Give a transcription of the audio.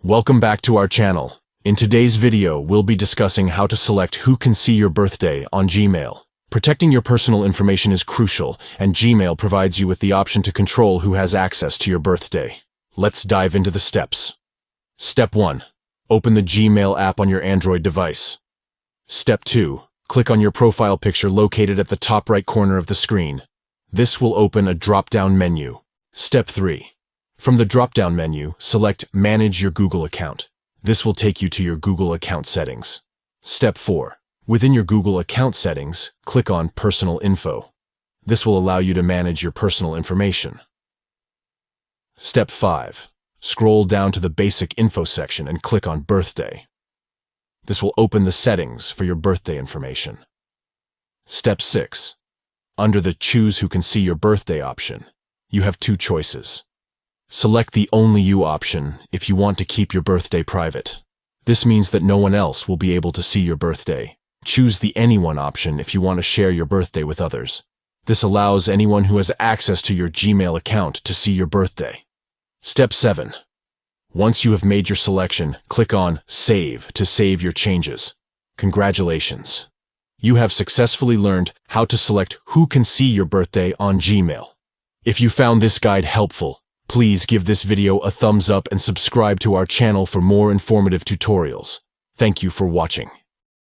Welcome back to our channel. In today's video, we'll be discussing how to select who can see your birthday on Gmail. Protecting your personal information is crucial, and Gmail provides you with the option to control who has access to your birthday. Let's dive into the steps. Step 1. Open the Gmail app on your Android device. Step 2. Click on your profile picture located at the top right corner of the screen. This will open a drop-down menu. Step 3. From the drop-down menu, select Manage your Google account. This will take you to your Google account settings. Step 4. Within your Google account settings, click on Personal Info. This will allow you to manage your personal information. Step 5. Scroll down to the Basic Info section and click on Birthday. This will open the settings for your birthday information. Step 6. Under the Choose Who Can See Your Birthday option, you have two choices. Select the Only You option if you want to keep your birthday private. This means that no one else will be able to see your birthday. Choose the Anyone option if you want to share your birthday with others. This allows anyone who has access to your Gmail account to see your birthday. Step 7. Once you have made your selection, click on Save to save your changes. Congratulations! You have successfully learned how to select who can see your birthday on Gmail. If you found this guide helpful, please give this video a thumbs up and subscribe to our channel for more informative tutorials. Thank you for watching.